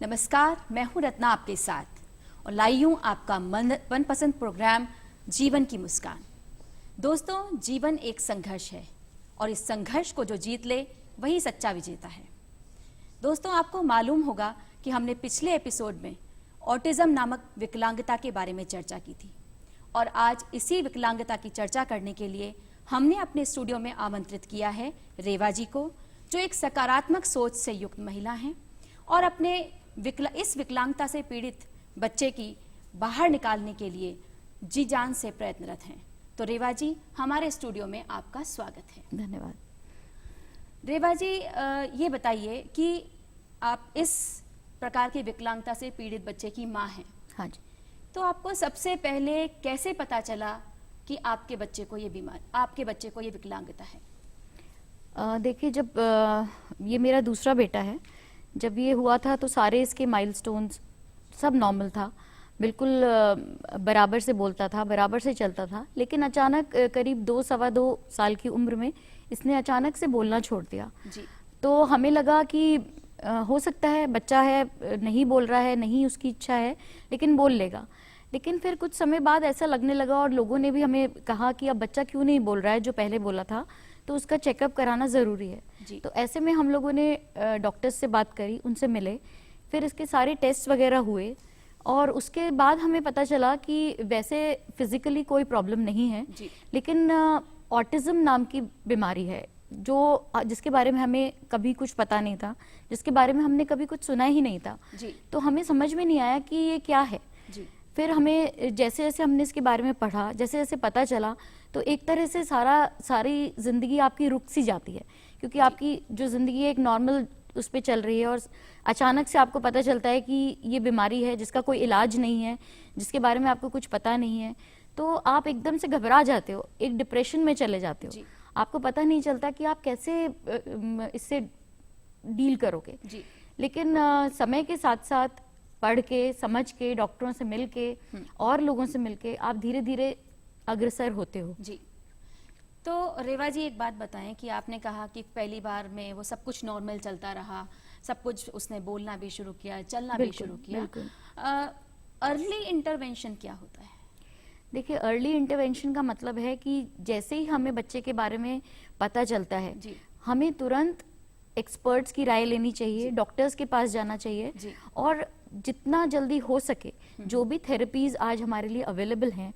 नमस्कार, मैं हूं रत्ना आपके साथ और लाई हूं आपका मनपसंद प्रोग्राम जीवन की मुस्कान। दोस्तों, जीवन एक संघर्ष है और इस संघर्ष को जो जीत ले वही सच्चा विजेता है। दोस्तों, आपको मालूम होगा कि हमने पिछले एपिसोड में ऑटिज्म नामक विकलांगता के बारे में चर्चा की थी और आज इसी विकलांगता की चर्चा करने के लिए हमने अपने स्टूडियो में आमंत्रित किया है रेवा जी को, जो एक सकारात्मक सोच से युक्त महिला हैं और अपने इस विकलांगता से पीड़ित बच्चे की बाहर निकालने के लिए जी जान से प्रयत्नरत हैं। तो रेवा जी, हमारे स्टूडियो में आपका स्वागत है। धन्यवाद। रेवा जी, ये बताइए कि आप इस प्रकार की विकलांगता से पीड़ित बच्चे की माँ हैं। हाँ जी। तो आपको सबसे पहले कैसे पता चला कि आपके बच्चे को ये विकलांगता है? देखिए, जब ये मेरा दूसरा बेटा है, जब ये हुआ था तो सारे इसके माइलस्टोन्स सब नॉर्मल था, बिल्कुल बराबर से बोलता था, बराबर से चलता था। लेकिन अचानक करीब 2-2.25 साल की उम्र में इसने अचानक से बोलना छोड़ दिया जी। तो हमें लगा कि हो सकता है बच्चा है, नहीं बोल रहा है, नहीं उसकी इच्छा है, लेकिन बोल लेगा। लेकिन फिर कुछ समय बाद ऐसा लगने लगा और लोगों ने भी हमें कहा कि अब बच्चा क्यों नहीं बोल रहा है जो पहले बोला था, तो उसका चेकअप कराना ज़रूरी है। तो ऐसे में हम लोगों ने डॉक्टर्स से बात करी, उनसे मिले, फिर इसके सारे टेस्ट वगैरह हुए और उसके बाद हमें पता चला कि वैसे फिजिकली कोई प्रॉब्लम नहीं है, लेकिन ऑटिज्म नाम की बीमारी है जिसके बारे में हमें कभी कुछ पता नहीं था, जिसके बारे में हमने कभी कुछ सुना ही नहीं था। तो हमें समझ में नहीं आया कि ये क्या है। फिर हमें जैसे जैसे हमने इसके बारे में पढ़ा, जैसे जैसे पता चला, तो एक तरह से सारी जिंदगी आपकी रुक सी जाती है, क्योंकि आपकी जो जिंदगी है एक नॉर्मल उस पर चल रही है और अचानक से आपको पता चलता है कि ये बीमारी है जिसका कोई इलाज नहीं है, जिसके बारे में आपको कुछ पता नहीं है, तो आप एकदम से घबरा जाते हो, एक डिप्रेशन में चले जाते हो। आपको पता नहीं चलता कि आप कैसे इससे डील करोगे। लेकिन समय के साथ साथ पढ़ के, समझ के, डॉक्टरों से मिल के और लोगों से मिल के आप धीरे धीरे अग्रसर होते हो। जी। तो रेवा जी, एक बात बताएं कि आपने कहा कि पहली बार में वो सब कुछ नॉर्मल चलता रहा, सब कुछ उसने बोलना भी शुरू किया, चलना भी शुरू किया। अर्ली इंटरवेंशन क्या होता है? देखिए, अर्ली इंटरवेंशन का मतलब है कि जैसे ही हमें बच्चे के बारे में पता चलता है, हमें तुरंत एक्सपर्ट्स की राय लेनी चाहिए, डॉक्टर्स के पास जाना चाहिए और जितना जल्दी हो सके जो भी थेरेपीज आज हमारे लिए अवेलेबल हैं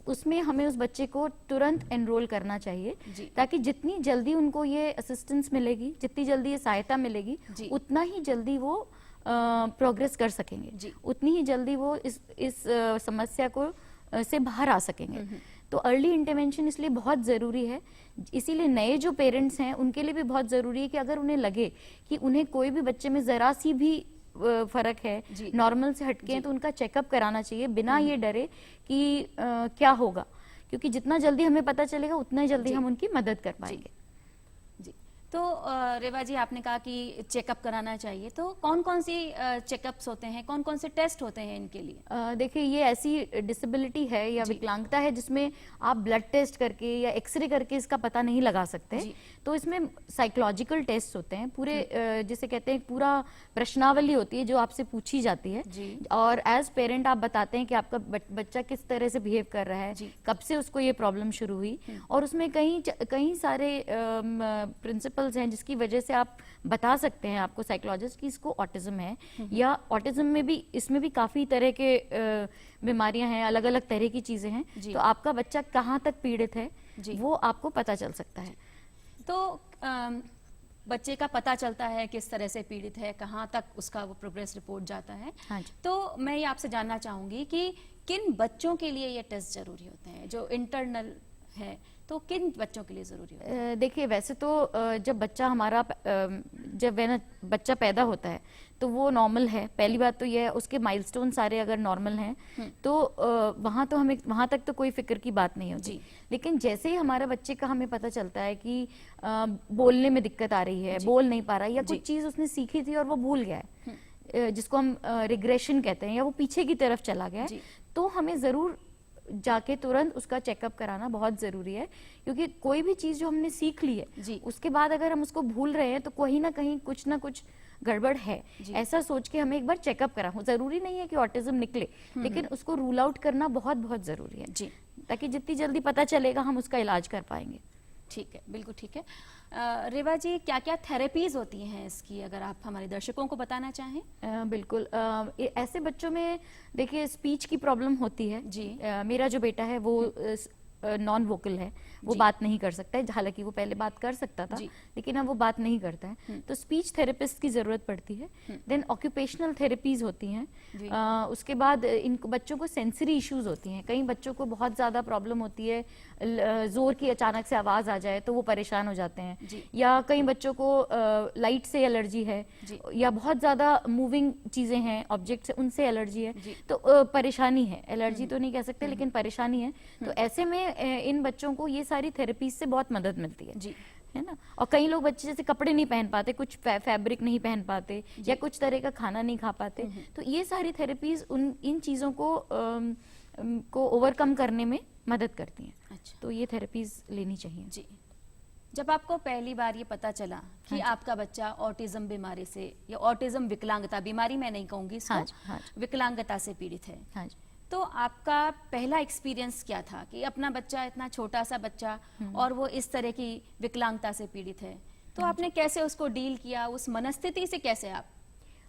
उसमें हमें उस बच्चे को तुरंत एनरोल करना चाहिए, ताकि जितनी जल्दी उनको ये असिस्टेंस मिलेगी, जितनी जल्दी ये सहायता मिलेगी, उतना ही जल्दी वो प्रोग्रेस कर सकेंगे, उतनी ही जल्दी वो इस समस्या को से बाहर आ सकेंगे। तो अर्ली इंटरवेंशन इसलिए बहुत ज़रूरी है। इसीलिए नए जो पेरेंट्स हैं उनके लिए भी बहुत ज़रूरी है कि अगर उन्हें लगे कि उन्हें कोई भी बच्चे में ज़रा सी भी फर्क है, नॉर्मल से हटके हैं, तो उनका चेकअप कराना चाहिए बिना ये डरे कि क्या होगा, क्योंकि जितना जल्दी हमें पता चलेगा उतना ही जल्दी हम उनकी मदद कर पाएंगे। तो रेवा जी, आपने कहा कि चेकअप कराना चाहिए, तो कौन कौन सी चेकअप्स होते हैं, कौन कौन से टेस्ट होते हैं इनके लिए? देखिए, ये ऐसी डिसेबिलिटी है या विकलांगता है जिसमें आप ब्लड टेस्ट करके या एक्सरे करके इसका पता नहीं लगा सकते। तो इसमें साइकोलॉजिकल टेस्ट होते हैं, पूरे जिसे कहते हैं पूरा प्रश्नावली होती है जो आपसे पूछी जाती है और एज पेरेंट आप बताते हैं कि आपका बच्चा किस तरह से बिहेव कर रहा है, कब से उसको ये प्रॉब्लम शुरू हुई, और उसमें कई सारे प्रिंसिपल हैं जिसकी वजह से आप बता सकते हैं आपको साइकोलॉजिस्ट कि इसको ऑटिज्म है, या ऑटिज्म में भी इसमें भी काफी तरह के बीमारियां हैं, अलग अलग तरह की चीजें हैं, तो आपका बच्चा कहाँ तक पीड़ित है वो आपको पता चल सकता है। तो बच्चे का पता चलता है किस तरह से पीड़ित है, कहाँ तक उसका वो प्रोग्रेस रिपोर्ट जाता है। तो मैं ये आपसे जानना चाहूंगी कि किन बच्चों के लिए ये टेस्ट जरूरी होते हैं, जो इंटरनल है, तो किन बच्चों के लिए जरूरी होता है? देखिए, वैसे तो जब बच्चा पैदा होता है तो वो नॉर्मल है। पहली बात तो यह है, उसके माइलस्टोन सारे अगर नॉर्मल हैं तो वहां तक तो कोई फिक्र की बात नहीं होती। लेकिन जैसे ही हमारा बच्चे का हमें पता चलता है कि बोलने में दिक्कत आ रही है, बोल नहीं पा रहा है, या कुछ चीज उसने सीखी थी और वो भूल गया है, जिसको हम रिग्रेशन कहते हैं, या वो पीछे की तरफ चला गया, तो हमें जरूर जाके तुरंत उसका चेकअप कराना बहुत जरूरी है, क्योंकि कोई भी चीज जो हमने सीख ली है उसके बाद अगर हम उसको भूल रहे हैं तो कहीं ना कहीं कुछ ना कुछ गड़बड़ है, जी। ऐसा सोच के हमें एक बार चेकअप करा हो। जरूरी नहीं है कि ऑटिज्म निकले, लेकिन उसको रूल आउट करना बहुत बहुत जरूरी है जी। ताकि जितनी जल्दी पता चलेगा हम उसका इलाज कर पाएंगे। ठीक है, बिल्कुल ठीक है। रेवा जी, क्या क्या थेरेपीज होती हैं इसकी, अगर आप हमारे दर्शकों को बताना चाहें? बिल्कुल, ऐसे बच्चों में देखिए स्पीच की प्रॉब्लम होती है जी। मेरा जो बेटा है वो नॉन वोकल है, वो जी। बात नहीं कर सकता है, हालांकि वो पहले बात कर सकता था, जी। लेकिन अब वो बात नहीं करता है, तो स्पीच थेरेपिस्ट की जरूरत पड़ती है। देन ऑक्यूपेशनल थेरेपीज होती हैं। जी। उसके बाद इन बच्चों को सेंसरी इश्यूज होती हैं। कई बच्चों को बहुत ज्यादा प्रॉब्लम होती है, जोर की अचानक से आवाज आ जाए तो वो परेशान हो जाते हैं, जी। या कई बच्चों को लाइट से एलर्जी है, जी। या बहुत ज्यादा मूविंग चीजें हैं, ऑब्जेक्ट से, उनसे एलर्जी है, जी। तो परेशानी है, एलर्जी तो नहीं कह सकते लेकिन परेशानी है। तो ऐसे में इन बच्चों को ये सारी थेरेपीज से बहुत मदद मिलती है, जी। है ना। और कई लोग बच्चे जैसे कपड़े नहीं पहन पाते, कुछ फैब्रिक नहीं पहन पाते, या कुछ तरह का खाना नहीं खा पाते, तो ये सारी थेरेपीज इन चीजों को ओवरकम करने में मदद करती हैं। अच्छा। तो ये थेरेपीज लेनी चाहिए। जी। जब आपको पहली बार ये पता चला कि आपका बच्चा ऑटिज्म बीमारी से, या ऑटिज्म विकलांगता, बीमारी मैं नहीं कहूंगी इसको, हाँ जी, हाँ जी। विकलांगता से पीड़ित है, हाँ जी। तो आपका पहला एक्सपीरियंस क्या था कि अपना बच्चा, इतना छोटा सा बच्चा, और वो इस तरह की विकलांगता से पीड़ित है, तो आपने कैसे उसको डील किया, उस मनस्थिति से कैसे आप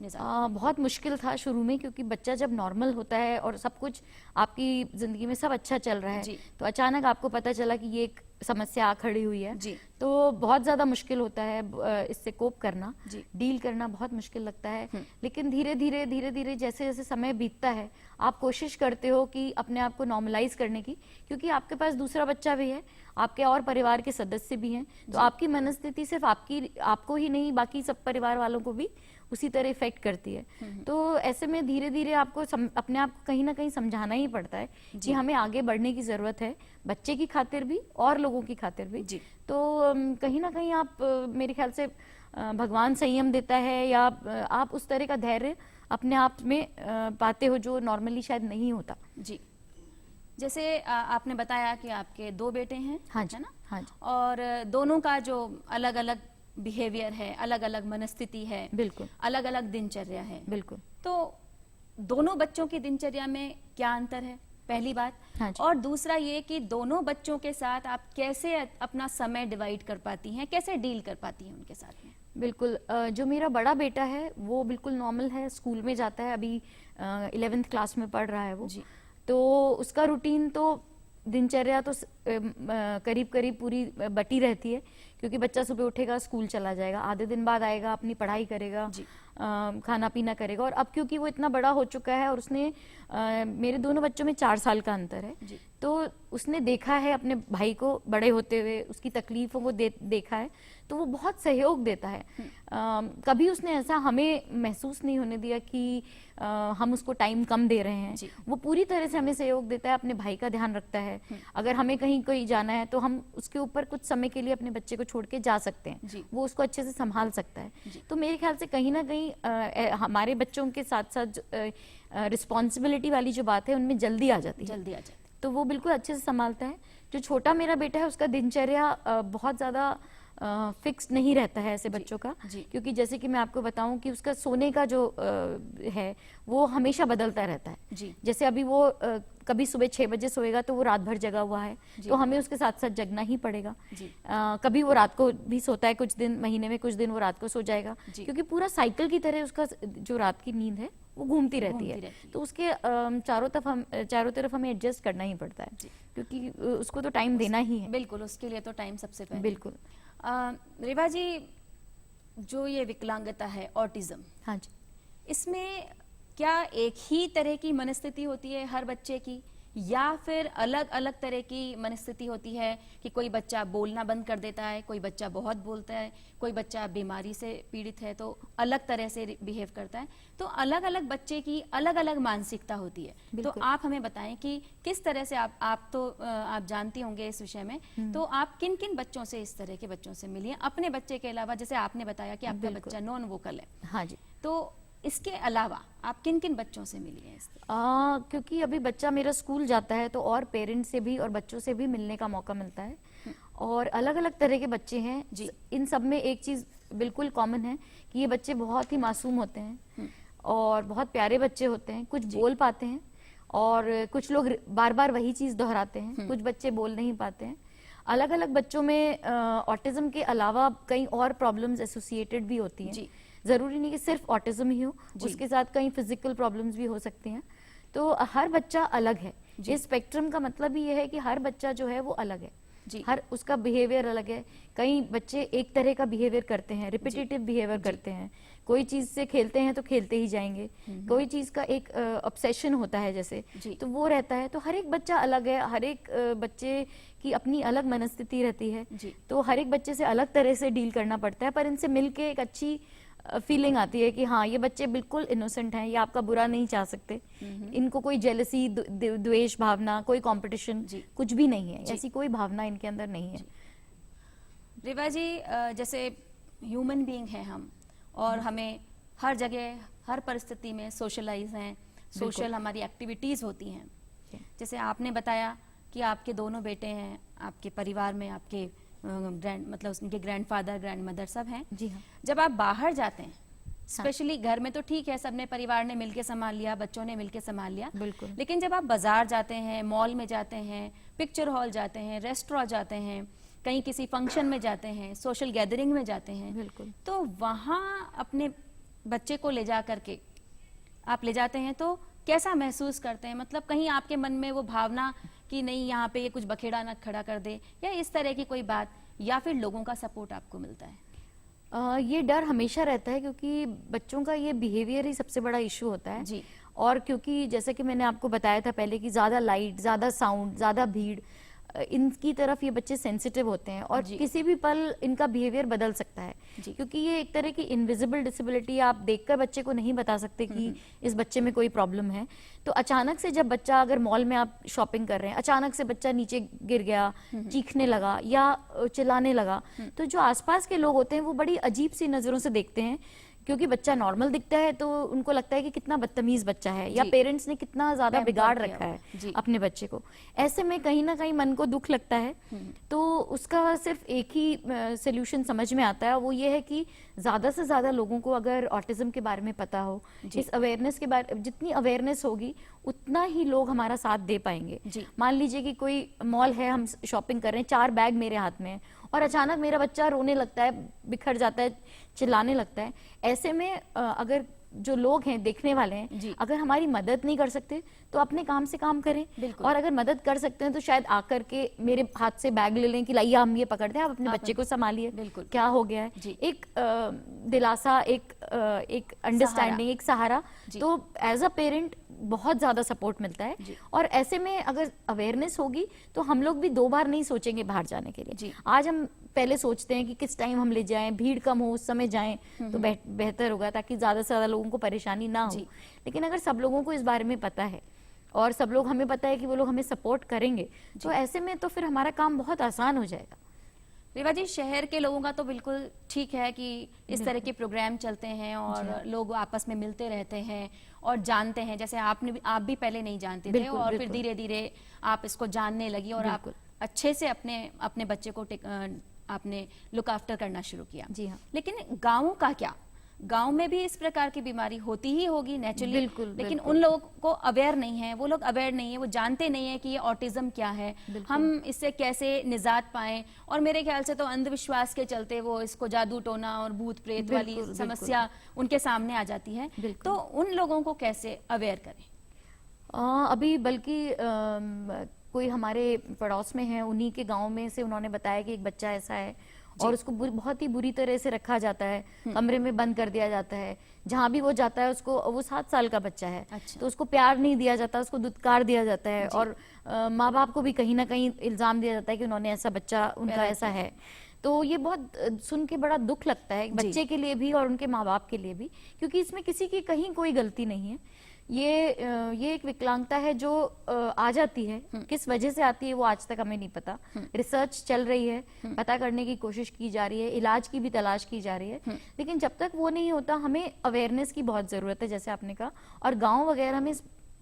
निजात? बहुत मुश्किल था शुरू में, क्योंकि बच्चा जब नॉर्मल होता है और सब कुछ आपकी जिंदगी में सब अच्छा चल रहा है, जी। तो अचानक आपको पता चला कि ये एक समस्या आ खड़ी हुई है, जी। तो बहुत ज्यादा मुश्किल होता है इससे कोप करना, जी। डील करना बहुत मुश्किल लगता है। लेकिन धीरे धीरे जैसे जैसे समय बीतता है, आप कोशिश करते हो कि अपने आप को नॉर्मलाइज करने की, क्योंकि आपके पास दूसरा बच्चा भी है, आपके और परिवार के सदस्य भी हैं, तो आपकी मनस्थिति सिर्फ आपको ही नहीं, बाकी सब परिवार वालों को भी उसी तरह इफेक्ट करती है। तो ऐसे में धीरे धीरे आपको अपने आप को कहीं ना कहीं समझाना ही पड़ता है कि हमें आगे बढ़ने की जरूरत है, बच्चे की खातिर भी और लोगों की खातिर भी। जी। तो कहीं ना कहीं आप मेरे ख्याल से भगवान संयम देता है, या आप उस तरह का धैर्य अपने आप में पाते हो जो नॉर्मली शायद नहीं होता। जी। जैसे आपने बताया कि आपके 2 बेटे हैं, हाँ जी, है ना? हाँ जी। और दोनों का जो अलग अलग बिहेवियर है, अलग अलग मनस्थिति है, बिल्कुल, अलग अलग दिनचर्या है, बिल्कुल। तो दोनों बच्चों की दिनचर्या में क्या अंतर है, पहली बात? हाँ जी। और दूसरा ये कि दोनों बच्चों के साथ आप कैसे अपना समय डिवाइड कर पाती हैं, कैसे डील कर पाती हैं उनके साथ में? बिल्कुल, जो मेरा बड़ा बेटा है वो बिल्कुल नॉर्मल है, स्कूल में जाता है, अभी 11th क्लास में पढ़ रहा है वो। जी। तो उसका रूटीन तो दिनचर्या तो करीब करीब पूरी बटी रहती है, क्योंकि बच्चा सुबह उठेगा, स्कूल चला जाएगा, आधे दिन बाद आएगा, अपनी पढ़ाई करेगा, जी। खाना पीना करेगा। और अब क्योंकि वो इतना बड़ा हो चुका है, और उसने मेरे दोनों बच्चों में 4 साल का अंतर है, जी। तो उसने देखा है अपने भाई को बड़े होते हुए, उसकी तकलीफों को देखा है, तो वो बहुत सहयोग देता है। कभी उसने ऐसा हमें महसूस नहीं होने दिया कि हम उसको टाइम कम दे रहे हैं। जी। वो पूरी तरह से हमें सहयोग देता है, अपने भाई का ध्यान रखता है। अगर हमें कहीं जाना है तो हम उसके ऊपर कुछ समय के लिए अपने बच्चे को छोड़ के जा सकते हैं, जी। वो उसको अच्छे से संभाल सकता है। तो मेरे ख्याल से कहीं ना कहीं हमारे बच्चों के साथ साथ रिस्पॉन्सिबिलिटी वाली जो बात है उनमें जल्दी आ जाती है, जल्दी आ जाती तो वो बिल्कुल अच्छे से संभालता है। जो छोटा मेरा बेटा है उसका दिनचर्या बहुत ज्यादा फिक्स नहीं रहता है ऐसे बच्चों का, जी। क्योंकि जैसे कि मैं आपको बताऊं कि उसका सोने का जो है वो हमेशा बदलता रहता है। जी। जैसे अभी वो कभी सुबह 6 बजे सोएगा तो वो रात भर जगा हुआ है, तो हमें उसके साथ साथ जगना ही पड़ेगा। जी। कभी वो रात को भी सोता है, कुछ दिन, महीने में कुछ दिन वो रात को सो जाएगा, जी। क्योंकि पूरा साइकिल की तरह उसका जो रात की नींद है वो घूमती रहती है। तो उसके चारों तरफ हमें एडजस्ट करना ही पड़ता है, क्योंकि उसको तो टाइम देना ही है। बिल्कुल, उसके लिए तो टाइम सबसे पहले। बिल्कुल। रेवा जी, जो ये विकलांगता है, ऑटिज्म, हाँ जी। इसमें क्या एक ही तरह की मनस्थिति होती है हर बच्चे की, या फिर अलग अलग तरह की मनस्थिति होती है कि कोई बच्चा बोलना बंद कर देता है, कोई बच्चा बहुत बोलता है, कोई बच्चा बीमारी से पीड़ित है तो अलग तरह से बिहेव करता है, तो अलग अलग बच्चे की अलग अलग मानसिकता होती है। तो आप हमें बताएं कि किस तरह से आप जानती होंगे इस विषय में, तो आप किन किन बच्चों से, इस तरह के बच्चों से मिली हैं अपने बच्चे के अलावा? जैसे आपने बताया कि आपका बच्चा नॉन वोकल है, हाँ जी। तो इसके अलावा आप किन किन बच्चों से मिली हैं? क्योंकि अभी बच्चा मेरा स्कूल जाता है तो और पेरेंट्स से भी और बच्चों से भी मिलने का मौका मिलता है, और अलग अलग तरह के बच्चे हैं जी। इन सब में एक चीज बिल्कुल कॉमन है कि ये बच्चे बहुत ही मासूम होते हैं और बहुत प्यारे बच्चे होते हैं, कुछ बोल पाते हैं और कुछ लोग बार बार वही चीज दोहराते हैं, कुछ बच्चे बोल नहीं पाते हैं। अलग अलग बच्चों में ऑटिज्म के अलावा कई और प्रॉब्लम्स एसोसिएटेड भी होती हैं। जरूरी नहीं कि सिर्फ ऑटिज्म ही हो, उसके साथ कई फिजिकल प्रॉब्लम्स भी हो सकती हैं। तो हर बच्चा अलग है। इस स्पेक्ट्रम का मतलब ही यह है कि हर बच्चा जो है वो अलग है, हर उसका बिहेवियर अलग है। कई बच्चे एक तरह का बिहेवियर करते हैं, रिपीटेटिव बिहेवियर करते हैं, कोई चीज से खेलते हैं तो खेलते ही जाएंगे, कोई चीज का एक ऑब्सेशन होता है जैसे, तो वो रहता है। तो हर एक बच्चा अलग है, हर एक बच्चे की अपनी अलग मनस्थिति रहती है, तो हर एक बच्चे से अलग तरह से डील करना पड़ता है। पर इनसे मिलके एक अच्छी फीलिंग आती है कि हाँ ये बच्चे बिल्कुल इनोसेंट हैं, ये आपका बुरा नहीं चाह सकते, इनको कोई जेलसी, द्वेष भावना, कोई कंपटीशन कुछ भी नहीं है, ऐसी कोई भावना इनके अंदर नहीं है। रिवा जी, जैसे ह्यूमन बीइंग हैं हम और हमें हर जगह हर परिस्थिति में सोशलाइज हैं, सोशल हमारी एक्टिविटीज होती हैं। जैसे आपने बताया कि आपके दोनों बेटे हैं, आपके परिवार में आपके मतलब उनके ग्रैंडफादर, ग्रैंडमदर सब हैं। जी हाँ। जब आप बाहर जाते हैं, स्पेशली घर में तो ठीक है, सबने परिवार ने मिलके संभाल लिया, बच्चों ने मिलके संभाल लिया, बिल्कुल। लेकिन जब आप बाजार जाते हैं, मॉल में जाते हैं, पिक्चर हॉल जाते हैं, रेस्टोरेंट जाते हैं, कहीं किसी फंक्शन में जाते हैं, सोशल गैदरिंग में जाते हैं, बिल्कुल, तो वहाँ अपने बच्चे को ले जा करके आप ले जाते हैं तो कैसा महसूस करते हैं? मतलब कहीं आपके मन में वो भावना कि नहीं यहाँ पे ये कुछ बखेड़ा ना खड़ा कर दे, या इस तरह की कोई बात, या फिर लोगों का सपोर्ट आपको मिलता है? ये डर हमेशा रहता है क्योंकि बच्चों का ये बिहेवियर ही सबसे बड़ा इशू होता है जी। और क्योंकि जैसे कि मैंने आपको बताया था पहले कि ज्यादा लाइट, ज्यादा साउंड, ज्यादा भीड़, इनकी तरफ ये बच्चे सेंसिटिव होते हैं और किसी भी पल इनका बिहेवियर बदल सकता है, क्योंकि ये एक तरह की इनविजिबल डिसेबिलिटी, आप देखकर बच्चे को नहीं बता सकते कि इस बच्चे में कोई प्रॉब्लम है। तो अचानक से जब बच्चा, अगर मॉल में आप शॉपिंग कर रहे हैं, अचानक से बच्चा नीचे गिर गया, चीखने लगा या चिल्लाने लगा, तो जो आसपास के लोग होते हैं वो बड़ी अजीब सी नजरों से देखते हैं, क्योंकि बच्चा नॉर्मल दिखता है तो उनको लगता है कि कितना बदतमीज बच्चा है या पेरेंट्स ने कितना ज्यादा बिगाड़ रखा है अपने बच्चे को। ऐसे में कहीं ना कहीं मन को दुख लगता है। तो उसका सिर्फ एक ही सोल्यूशन समझ में आता है, वो ये है कि ज्यादा से ज्यादा लोगों को अगर ऑटिज्म के बारे में पता हो, इस अवेयरनेस के बारे, जितनी अवेयरनेस होगी उतना ही लोग हमारा साथ दे पाएंगे। मान लीजिए कि कोई मॉल है, हम शॉपिंग कर रहे हैं, 4 बैग मेरे हाथ में है और अचानक मेरा बच्चा रोने लगता है, बिखर जाता है, चिल्लाने लगता है। ऐसे में अगर जो लोग हैं, देखने वाले हैं, अगर हमारी मदद नहीं कर सकते तो अपने काम से काम करें, और अगर मदद कर सकते हैं तो शायद आकर के मेरे हाथ से बैग ले लें कि लाइए हम ये पकड़ते हैं, आप अपने बच्चे को संभालिए, क्या हो गया है, एक दिलासा, एक अंडरस्टैंडिंग, एक सहारा। तो एज अ पेरेंट बहुत ज्यादा सपोर्ट मिलता है। और ऐसे में अगर अवेयरनेस होगी तो हम लोग भी 2 बार नहीं सोचेंगे बाहर जाने के लिए। आज हम पहले सोचते हैं कि किस टाइम हम ले जाएं, भीड़ कम हो उस समय जाएं तो बेहतर होगा, ताकि ज्यादा से ज्यादा लोगों को परेशानी ना हो। लेकिन अगर सब लोगों को इस बारे में पता है और सब लोग, हमें पता है कि वो लोग हमें सपोर्ट करेंगे, तो ऐसे में तो फिर हमारा काम बहुत आसान हो जाएगा। रिवा जी, शहर के लोगों का तो बिल्कुल ठीक है कि इस तरह के प्रोग्राम चलते हैं और लोग आपस में मिलते रहते हैं और जानते हैं, जैसे आप भी पहले नहीं जानते थे और फिर धीरे धीरे आप इसको जानने लगी और आप अच्छे से अपने बच्चे को आपने लुक आफ्टर करना शुरू किया। जी हाँ। लेकिन गाँवों का क्या? गांव में भी इस प्रकार की बीमारी होती ही होगी नेचुरली, लेकिन उन लोगों को अवेयर नहीं है, वो लोग अवेयर नहीं है, वो जानते नहीं है कि ये ऑटिज्म क्या है, हम इससे कैसे निजात पाएं। और मेरे ख्याल से तो अंधविश्वास के चलते वो इसको जादू टोना और भूत प्रेत वाली समस्या उनके सामने आ जाती है। तो उन लोगों को कैसे अवेयर करें? अभी बल्कि कोई हमारे पड़ोस में है, उन्हीं के गाँव में से उन्होंने बताया कि एक बच्चा ऐसा है और उसको बहुत ही बुरी तरह से रखा जाता है, कमरे में बंद कर दिया जाता है, जहां भी वो जाता है उसको, वो 7 साल का बच्चा है। तो उसको प्यार नहीं दिया जाता, उसको दुत्कार दिया जाता है और माँ बाप को भी कहीं ना कहीं इल्जाम दिया जाता है कि उन्होंने ऐसा बच्चा, उनका ऐसा है। तो ये बहुत सुन के बड़ा दुख लगता है बच्चे के लिए भी और उनके माँ बाप के लिए भी, क्योंकि इसमें किसी की कहीं कोई गलती नहीं है। ये एक विकलांगता है जो आ जाती है, किस वजह से आती है वो आज तक हमें नहीं पता। रिसर्च चल रही है, पता करने की कोशिश की जा रही है, इलाज की भी तलाश की जा रही है, लेकिन जब तक वो नहीं होता हमें अवेयरनेस की बहुत जरूरत है, जैसे आपने कहा। और गांव वगैरह में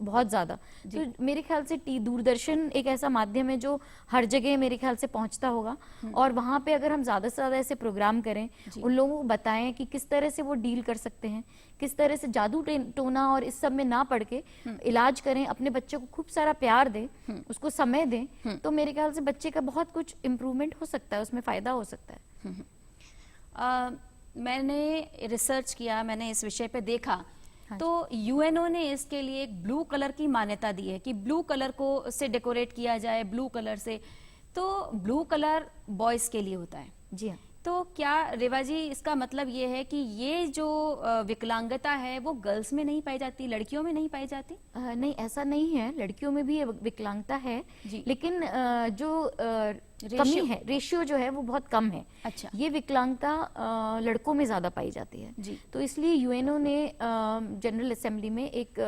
बहुत ज़्यादा। तो मेरे ख्याल से दूरदर्शन एक ऐसा माध्यम है जो हर जगह मेरे ख्याल से पहुंचता होगा, और वहाँ पे अगर हम ज़्यादा से ज़्यादा ऐसे प्रोग्राम करें, उन लोगों को बताएं कि किस तरह से वो डील कर सकते हैं, किस तरह से जादू टोना और इस सब में ना पड़ के इलाज करें, अपने बच्चे को खूब सारा प्यार दें, उसको समय दें, तो मेरे ख्याल से बच्चे का बहुत कुछ इम्प्रूवमेंट हो सकता है, उसमें फ़ायदा हो सकता है। मैंने रिसर्च किया, मैंने इस विषय पे देखा, तो यूएनओ ने इसके लिए एक ब्लू कलर की मान्यता दी है कि ब्लू कलर को से डेकोरेट किया जाए, ब्लू कलर से। तो ब्लू कलर बॉयज के लिए होता है। जी हाँ। तो क्या रेवा जी इसका मतलब ये है कि ये जो विकलांगता है वो गर्ल्स में नहीं पाई जाती, लड़कियों में नहीं पाई जाती? नहीं, ऐसा नहीं है, लड़कियों में भी ये विकलांगता है, लेकिन जो कमी है, रेशियो जो है वो बहुत कम है। अच्छा। ये विकलांगता लड़कों में ज्यादा पाई जाती है जी। तो इसलिए यूएनओ ने जनरल असेंबली में एक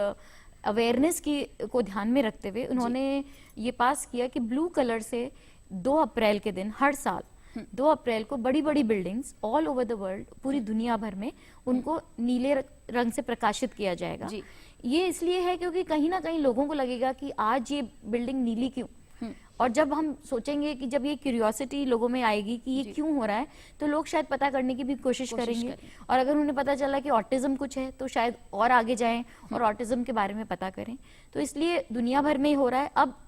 अवेयरनेस की को ध्यान में रखते हुए उन्होंने ये पास किया कि ब्लू कलर से 2 अप्रैल के दिन हर साल 2 अप्रैल को बड़ी बड़ी buildings all over the world, पूरी दुनिया भर में, उनको नीले रंग से प्रकाशित किया जाएगा। ये इसलिए है क्योंकि कहीं ना कहीं लोगों को लगेगा कि आज ये बिल्डिंग नीली क्यों, और जब हम सोचेंगे कि जब ये क्यूरियोसिटी लोगों में आएगी कि ये क्यों हो रहा है, तो लोग शायद पता करने की भी कोशिश करेंगे, और अगर उन्हें पता चला कि ऑटिज्म कुछ है तो शायद और आगे जाएं और ऑटिज्म के बारे में पता करें। तो इसलिए दुनिया भर में ही हो रहा है, अब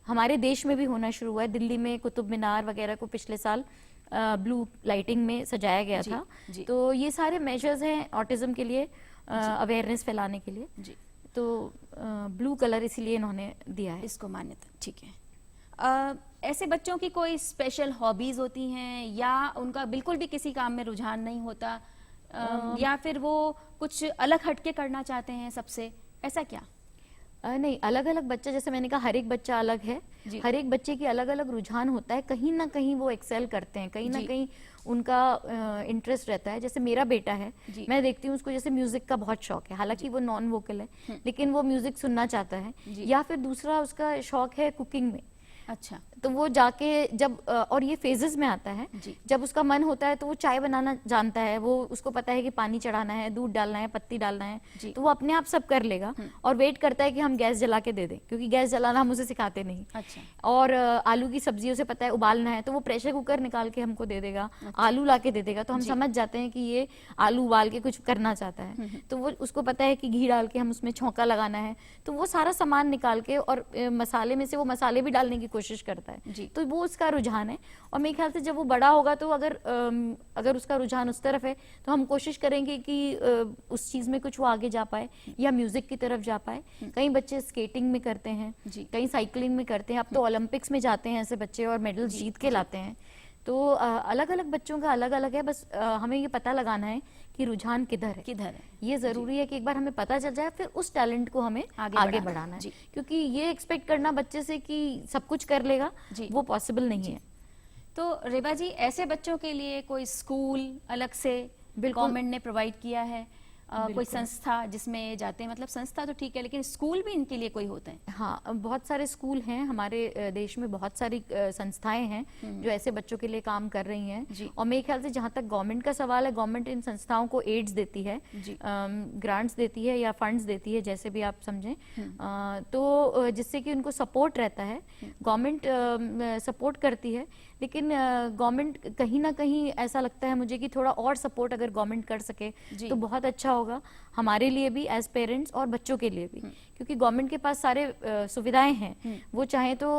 हमारे देश में भी होना शुरू हुआ है। दिल्ली में कुतुब मीनार वगैरह को पिछले साल ब्लू लाइटिंग में सजाया गया था। तो ये सारे मेजर्स हैं ऑटिज्म के लिए, अवेयरनेस फैलाने के लिए। तो ब्लू कलर इसीलिए इन्होंने दिया है इसको मान्यता। ठीक है। ऐसे बच्चों की कोई स्पेशल हॉबीज होती हैं, या उनका बिल्कुल भी किसी काम में रुझान नहीं होता, या फिर वो कुछ अलग हटके करना चाहते हैं सबसे, ऐसा क्या? नहीं, अलग अलग बच्चा, जैसे मैंने कहा हर एक बच्चा अलग है, हर एक बच्चे की अलग अलग रुझान होता है, कहीं ना कहीं वो एक्सेल करते हैं, कहीं ना कहीं उनका इंटरेस्ट रहता है। जैसे मेरा बेटा है, मैं देखती हूँ उसको जैसे म्यूजिक का बहुत शौक है, हालांकि वो नॉन वोकल है लेकिन वो म्यूजिक सुनना चाहता है। या फिर दूसरा उसका शौक है कुकिंग में। अच्छा। तो वो जाके जब और ये फेजेस में आता है, जब उसका मन होता है तो वो चाय बनाना जानता है, वो उसको पता है कि पानी चढ़ाना है, दूध डालना है, पत्ती डालना है, तो वो अपने आप सब कर लेगा और वेट करता है कि हम गैस जला के दे दें, क्योंकि गैस जलाना हम उसे सिखाते नहीं। अच्छा। और आलू की सब्जी उसे पता है उबालना है, तो वो प्रेशर कुकर निकाल के हमको दे देगा। अच्छा। आलू ला के दे देगा, तो हम समझ जाते हैं कि ये आलू उबाल के कुछ करना चाहता है। तो वो उसको पता है कि घी डाल के हम उसमें छौंका लगाना है, तो वो सारा सामान निकाल के और मसाले में से वो मसाले भी डालने की कोशिश करता है। तो वो उसका रुझान है। और मेरे ख्याल से जब वो बड़ा होगा तो अगर उसका रुझान उस तरफ है तो हम कोशिश करेंगे कि उस चीज में कुछ वो आगे जा पाए या म्यूजिक की तरफ जा पाए। कई बच्चे स्केटिंग में करते हैं, कई साइकिलिंग में करते हैं, अब तो ओलंपिक्स में जाते हैं ऐसे बच्चे और मेडल जीत के लाते हैं। तो अलग अलग बच्चों का अलग अलग है, बस हमें ये पता लगाना है कि रुझान किधर है। ये जरूरी है कि एक बार हमें पता चल जाए, फिर उस टैलेंट को हमें आगे बढ़ाना है, क्योंकि ये एक्सपेक्ट करना बच्चे से कि सब कुछ कर लेगा, वो पॉसिबल नहीं है। तो रेबा जी, ऐसे बच्चों के लिए कोई स्कूल अलग से गवर्नमेंट ने प्रोवाइड किया है? कोई संस्था जिसमें जाते हैं, मतलब संस्था तो ठीक है लेकिन स्कूल भी इनके लिए कोई होते हैं? हाँ, बहुत सारे स्कूल हैं हमारे देश में, बहुत सारी संस्थाएं हैं जो ऐसे बच्चों के लिए काम कर रही हैं। और मेरे ख्याल से जहाँ तक गवर्नमेंट का सवाल है, गवर्नमेंट इन संस्थाओं को एड्स देती है, ग्रांट्स देती है या फंड्स देती है, जैसे भी आप समझें, तो जिससे कि उनको सपोर्ट रहता है। गवर्नमेंट सपोर्ट करती है, लेकिन गवर्नमेंट कहीं ना कहीं ऐसा लगता है मुझे कि थोड़ा और सपोर्ट अगर गवर्नमेंट कर सके तो बहुत अच्छा होगा हमारे लिए भी एज पेरेंट्स और बच्चों के लिए भी, क्योंकि गवर्नमेंट के पास सारे सुविधाएं हैं। वो चाहे तो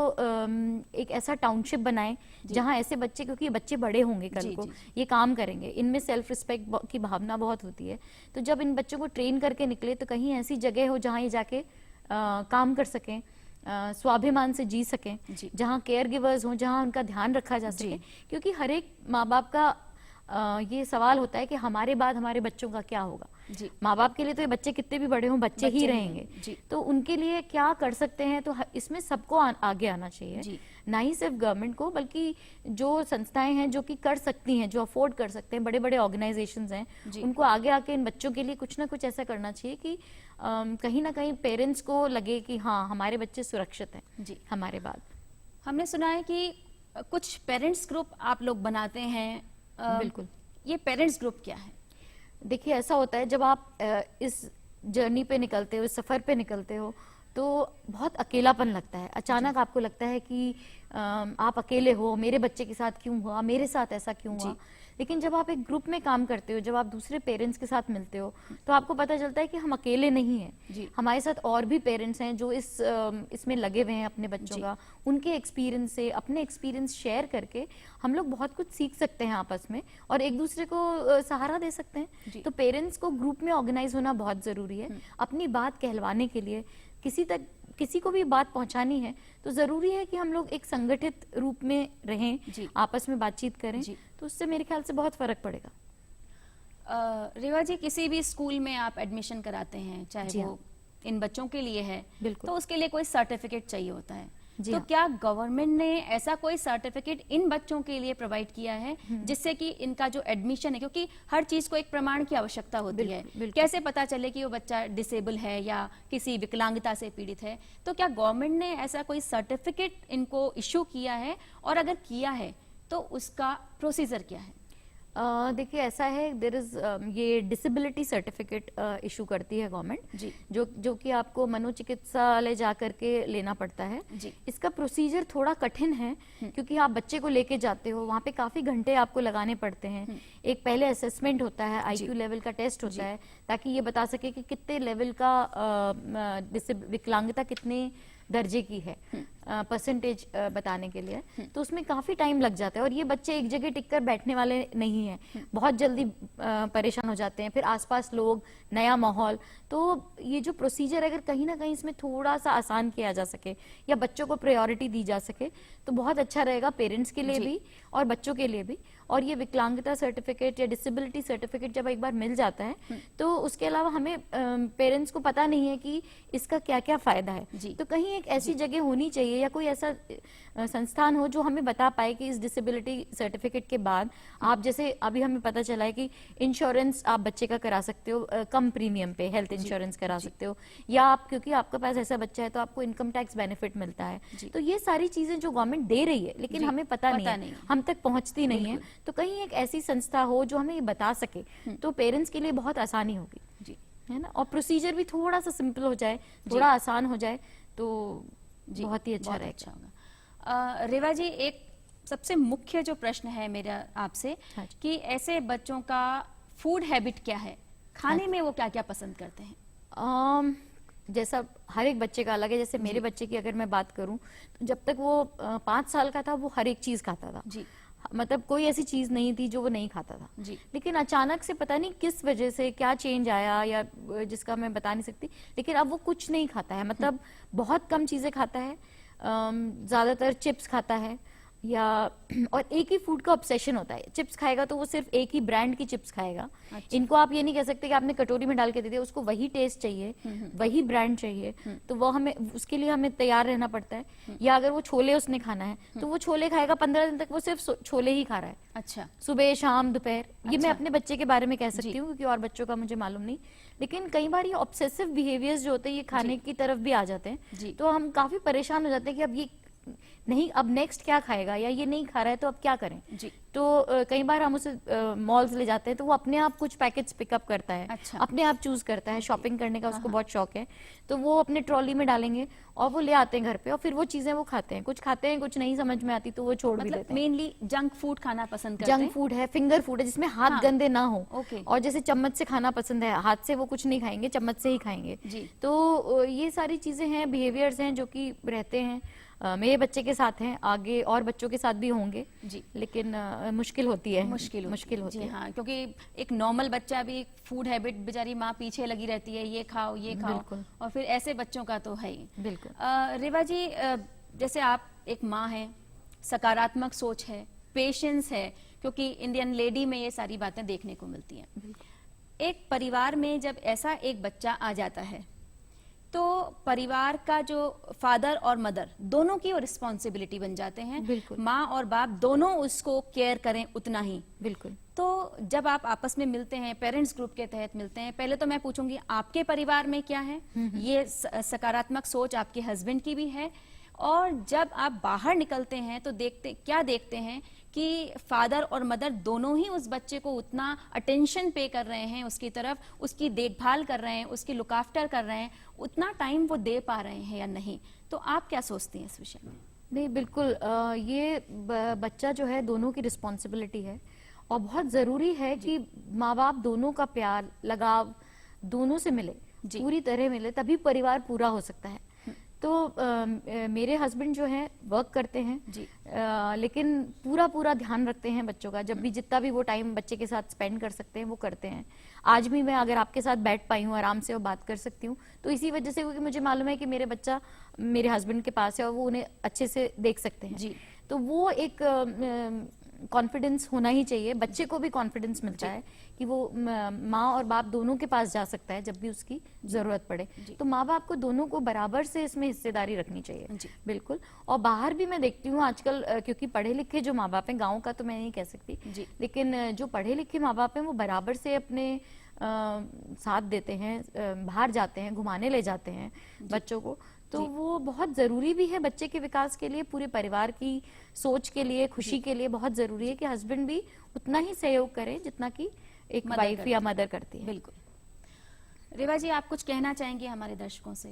एक ऐसा टाउनशिप बनाए जहां ऐसे बच्चे, क्योंकि ये बच्चे बड़े होंगे कल को, ये काम करेंगे, इनमें सेल्फ रिस्पेक्ट की भावना बहुत होती है। तो जब इन बच्चों को ट्रेन करके निकले तो कहीं ऐसी जगह हो जहां ये जाके काम कर सकें, स्वाभिमान से जी सकें, जहां केयर गिवर्स हों, जहां उनका ध्यान रखा जा सके। क्योंकि हर एक माँ बाप का ये सवाल होता है कि हमारे बाद हमारे बच्चों का क्या होगा। माँ बाप के लिए तो ये बच्चे कितने भी बड़े हों बच्चे ही रहेंगे, तो उनके लिए क्या कर सकते हैं, तो इसमें सबको आगे आना चाहिए, ना ही सिर्फ गवर्नमेंट को, बल्कि जो संस्थाएं हैं जो कि कर सकती हैं, जो अफोर्ड कर सकते हैं, बड़े बड़े ऑर्गेनाइजेशंस हैं, उनको आगे आके इन बच्चों के लिए कुछ ना कुछ ऐसा करना चाहिए कि कहीं ना कहीं पेरेंट्स को लगे कि हाँ, हमारे बच्चे सुरक्षित हैं हमारे बाद। हमने सुना है कि कुछ पेरेंट्स ग्रुप आप लोग बनाते हैं। बिल्कुल। ये पेरेंट्स ग्रुप क्या है? देखिए, ऐसा होता है जब आप इस जर्नी पे निकलते हो, इस सफर पे निकलते हो, तो बहुत अकेलापन लगता है। अचानक आपको लगता है कि आप अकेले हो, मेरे बच्चे के साथ क्यों हुआ, मेरे साथ ऐसा क्यों हुआ। लेकिन जब आप एक ग्रुप में काम करते हो, जब आप दूसरे पेरेंट्स के साथ मिलते हो, तो आपको पता चलता है कि हम अकेले नहीं हैं। हमारे साथ और भी पेरेंट्स हैं जो इसमें लगे हुए हैं अपने बच्चों का। उनके एक्सपीरियंस से, अपने एक्सपीरियंस शेयर करके हम लोग बहुत कुछ सीख सकते हैं आपस में और एक दूसरे को सहारा दे सकते हैं। तो पेरेंट्स को ग्रुप में ऑर्गेनाइज होना बहुत जरूरी है। अपनी बात कहलवाने के लिए, किसी को भी बात पहुंचानी है तो जरूरी है कि हम लोग एक संगठित रूप में रहें, आपस में बातचीत करें, तो उससे मेरे ख्याल से बहुत फर्क पड़ेगा। रेवा जी, किसी भी स्कूल में आप एडमिशन कराते हैं, चाहे वो इन बच्चों के लिए है, तो उसके लिए कोई सर्टिफिकेट चाहिए होता है। तो क्या गवर्नमेंट ने ऐसा कोई सर्टिफिकेट इन बच्चों के लिए प्रोवाइड किया है जिससे कि इनका जो एडमिशन है, क्योंकि हर चीज को एक प्रमाण की आवश्यकता होती है, कैसे पता चले कि वो बच्चा डिसेबल है या किसी विकलांगता से पीड़ित है, तो क्या गवर्नमेंट ने ऐसा कोई सर्टिफिकेट इनको इश्यू किया है, और अगर किया है तो उसका प्रोसीजर क्या है? देखिए ऐसा है, देयर इज ये डिसेबिलिटी सर्टिफिकेट इशू करती है गवर्नमेंट, जो कि आपको मनोचिकित्सालय जा करके लेना पड़ता है। इसका प्रोसीजर थोड़ा कठिन है क्योंकि आप बच्चे को लेके जाते हो, वहाँ पे काफी घंटे आपको लगाने पड़ते हैं। एक पहले असेसमेंट होता है, IQ लेवल का टेस्ट होता है, ताकि ये बता सके कि कितने लेवल का विकलांगता कितने दर्जे की है, परसेंटेज बताने के लिए। तो उसमें काफी टाइम लग जाता है और ये बच्चे एक जगह टिक कर बैठने वाले नहीं हैं, बहुत जल्दी परेशान हो जाते हैं, फिर आसपास लोग, नया माहौल। तो ये जो प्रोसीजर अगर कहीं ना कहीं इसमें थोड़ा सा आसान किया जा सके या बच्चों को प्रायोरिटी दी जा सके तो बहुत अच्छा रहेगा, पेरेंट्स के लिए भी और बच्चों के लिए भी। और ये विकलांगता सर्टिफिकेट या डिसेबिलिटी सर्टिफिकेट जब एक बार मिल जाता है तो उसके अलावा हमें पेरेंट्स को पता नहीं है कि इसका क्या क्या फायदा है। तो कहीं एक ऐसी जगह होनी चाहिए या कोई ऐसा संस्थान हो जो हमें बता पाए कि इस डिसेबिलिटी सर्टिफिकेट के बाद आप, जैसे अभी हमें पता चला है कि इंश्योरेंस आप बच्चे का करा सकते हो कम प्रीमियम पे, हेल्थ इंश्योरेंस करा सकते हो, या आप क्योंकि आपके पास ऐसा बच्चा है तो आपको इनकम टैक्स बेनिफिट मिलता है। तो ये सारी चीजें जो गवर्नमेंट दे रही है लेकिन हमें पता नहीं है, हम तक पहुंचती नहीं है। तो कहीं एक ऐसी संस्था हो जो हमें ये बता सके तो पेरेंट्स के लिए बहुत आसानी होगी, है ना। और प्रोसीजर भी थोड़ा सा सिंपल हो जाए, थोड़ा आसान हो जाए तो बहुत ही अच्छा रहेगा। रेवा जी, एक सबसे मुख्य जो प्रश्न है मेरा आपसे कि ऐसे बच्चों का फूड हैबिट क्या है, खाने में वो क्या क्या पसंद करते हैं? जैसा हर एक बच्चे का अलग है। जैसे मेरे बच्चे की अगर मैं बात करूं तो जब तक वो 5 साल का था वो हर एक चीज खाता था, मतलब कोई ऐसी चीज नहीं थी जो वो नहीं खाता था। लेकिन अचानक से पता नहीं किस वजह से क्या चेंज आया या जिसका मैं बता नहीं सकती, लेकिन अब वो कुछ नहीं खाता है, मतलब बहुत कम चीजें खाता है, ज्यादातर चिप्स खाता है या और एक ही फूड का ऑब्सेशन होता है। चिप्स खाएगा तो वो सिर्फ एक ही ब्रांड की चिप्स खाएगा। इनको आप ये नहीं कह सकते कि आपने कटोरी में डाल के दे दिया, उसको वही टेस्ट चाहिए, वही ब्रांड चाहिए। तो वो हमें, उसके लिए हमें तैयार रहना पड़ता है। या अगर वो छोले उसने खाना है तो वो छोले खाएगा, 15 दिन तक वो सिर्फ छोले ही खा रहा है। अच्छा, सुबह शाम दोपहर। ये मैं अपने बच्चे के बारे में कह सकती हूँ क्योंकि और बच्चों का मुझे मालूम नहीं। लेकिन कई बार ये ऑब्सेसिव बिहेवियर्स जो होते हैं ये खाने की तरफ भी आ जाते हैं, तो हम काफी परेशान हो जाते हैं कि अब ये नहीं, अब नेक्स्ट क्या खाएगा, या ये नहीं खा रहा है तो अब क्या करें। तो कई बार हम उसे मॉल्स ले जाते हैं तो वो अपने आप कुछ पैकेट्स पिकअप करता है। अपने आप चूज करता है, शॉपिंग करने का उसको बहुत शौक है, तो वो अपने ट्रॉली में डालेंगे और वो ले आते हैं घर पे और फिर वो चीजें वो खाते हैं। कुछ खाते हैं, कुछ नहीं समझ में आती तो वो छोड़ भी देते हैं। मेनली जंक फूड खाना पसंद करते हैं। जंक फूड है, फिंगर फूड है जिसमें हाथ गंदे ना हो, और जैसे चम्मच से खाना पसंद है, हाथ से वो कुछ नहीं खाएंगे, चम्मच से ही खाएंगे। तो ये सारी चीजें हैं, बिहेवियर्स हैं जो कि रहते हैं। मेरे बच्चे के साथ हैं, आगे और बच्चों के साथ भी होंगे लेकिन मुश्किल होती है, मुश्किल होती है। हाँ, क्योंकि एक नॉर्मल बच्चा भी फूड हैबिट, बेचारी माँ पीछे लगी रहती है, ये खाओ ये खाओ, और फिर ऐसे बच्चों का तो है ही। बिल्कुल। रेवा जी, जैसे आप एक माँ हैं, सकारात्मक सोच है, पेशेंस है, क्योंकि इंडियन लेडी में ये सारी बातें देखने को मिलती हैं। एक परिवार में जब ऐसा एक बच्चा आ जाता है तो परिवार का जो फादर और मदर दोनों की रिस्पॉन्सिबिलिटी बन जाते हैं। माँ और बाप दोनों उसको केयर करें उतना ही। बिल्कुल। तो जब आप आपस में मिलते हैं, पेरेंट्स ग्रुप के तहत मिलते हैं, पहले तो मैं पूछूंगी आपके परिवार में क्या है, ये सकारात्मक सोच आपके हस्बैंड की भी है, और जब आप बाहर निकलते हैं तो देखते हैं कि फादर और मदर दोनों ही उस बच्चे को उतना अटेंशन पे कर रहे हैं उसकी तरफ, उसकी देखभाल कर रहे हैं, उसकी लुक आफ्टर कर रहे हैं, उतना टाइम वो दे पा रहे हैं या नहीं? तो आप क्या सोचती हैं इस विषय में? नहीं, बिल्कुल ये बच्चा जो है दोनों की रिस्पॉन्सिबिलिटी है और बहुत जरूरी है कि माँ बाप दोनों का प्यार लगाव दोनों से मिले, पूरी तरह मिले, तभी परिवार पूरा हो सकता है। तो मेरे हस्बैंड जो हैं वर्क करते हैं जी। लेकिन पूरा ध्यान रखते हैं बच्चों का, जब भी जितना भी वो टाइम बच्चे के साथ स्पेंड कर सकते हैं वो करते हैं। आज भी मैं अगर आपके साथ बैठ पाई हूँ आराम से और बात कर सकती हूँ तो इसी वजह से, क्योंकि मुझे मालूम है कि मेरे बच्चा मेरे हस्बैंड के पास है और वो उन्हें अच्छे से देख सकते हैं। जी। तो वो एक कॉन्फिडेंस होना ही चाहिए, बच्चे को भी कॉन्फिडेंस मिलता है कि वो माँ और बाप दोनों के पास जा सकता है जब भी उसकी जरूरत पड़े। तो माँ बाप को दोनों को बराबर से इसमें हिस्सेदारी रखनी चाहिए। बिल्कुल। और बाहर भी मैं देखती हूँ आजकल, क्योंकि पढ़े लिखे जो माँ बाप हैं, गाँव का तो मैं नहीं कह सकती, लेकिन जो पढ़े लिखे माँ बाप हैं वो बराबर से अपने साथ देते हैं, बाहर जाते हैं, घुमाने ले जाते हैं बच्चों को। तो वो बहुत जरूरी भी है बच्चे के विकास के लिए, पूरे परिवार की सोच के लिए, खुशी के लिए बहुत जरूरी है कि हस्बैंड भी उतना ही सहयोग करे जितना कि एक वाइफ या मदर करती है। बिल्कुल। रेवा जी, आप कुछ कहना चाहेंगे हमारे दर्शकों से?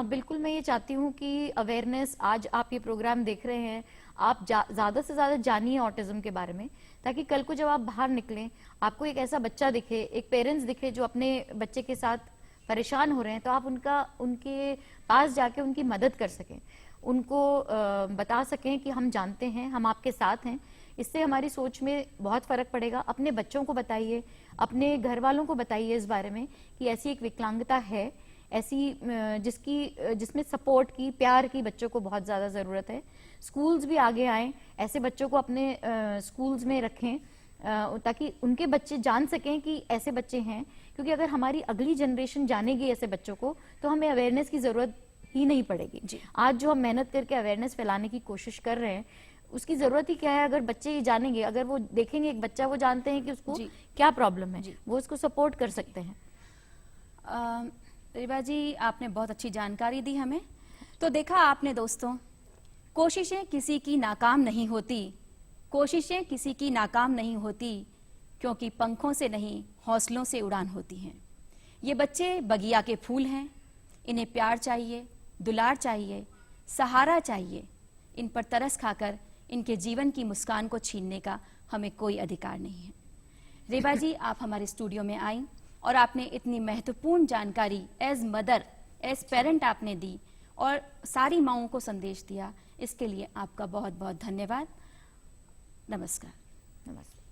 बिल्कुल, मैं ये चाहती हूँ कि अवेयरनेस, आज आप ये प्रोग्राम देख रहे हैं, आप ज्यादा से ज्यादा जानिए ऑटिज्म के बारे में, ताकि कल को जब आप बाहर निकलें आपको एक ऐसा बच्चा दिखे, एक पेरेंट्स दिखे जो अपने बच्चे के साथ परेशान हो रहे हैं, तो आप उनके पास जाके उनकी मदद कर सकें, उनको बता सकें कि हम जानते हैं, हम आपके साथ हैं। इससे हमारी सोच में बहुत फर्क पड़ेगा। अपने बच्चों को बताइए, अपने घर वालों को बताइए इस बारे में कि ऐसी एक विकलांगता है, ऐसी जिसमें सपोर्ट की, प्यार की बच्चों को बहुत ज्यादा जरूरत है। स्कूल्स भी आगे आए, ऐसे बच्चों को अपने स्कूल्स में रखें ताकि उनके बच्चे जान सकें कि ऐसे बच्चे हैं, क्योंकि अगर हमारी अगली जनरेशन जानेगी ऐसे बच्चों को तो हमें अवेयरनेस की जरूरत ही नहीं पड़ेगी। आज जो हम मेहनत करके अवेयरनेस फैलाने की कोशिश कर रहे हैं उसकी जरूरत ही क्या है? अगर बच्चे ये जानेंगे, अगर वो देखेंगे एक बच्चा, वो जानते हैं कि उसको क्या प्रॉब्लम है, वो उसको सपोर्ट कर सकते हैं। रेवा जी, आपने बहुत अच्छी जानकारी दी हमें। तो देखा आपने दोस्तों, कोशिशें किसी की नाकाम नहीं होती, कोशिशें किसी की नाकाम नहीं होती, क्योंकि पंखों से नहीं हौसलों से उड़ान होती हैं। ये बच्चे बगिया के फूल हैं, इन्हें प्यार चाहिए, दुलार चाहिए, सहारा चाहिए। इन पर तरस खाकर इनके जीवन की मुस्कान को छीनने का हमें कोई अधिकार नहीं है। रेवा जी, आप हमारे स्टूडियो में आई और आपने इतनी महत्वपूर्ण जानकारी एज मदर, एज पेरेंट आपने दी और सारी माँओं को संदेश दिया। इसके लिए आपका बहुत बहुत धन्यवाद। नमस्कार। नमस्कार।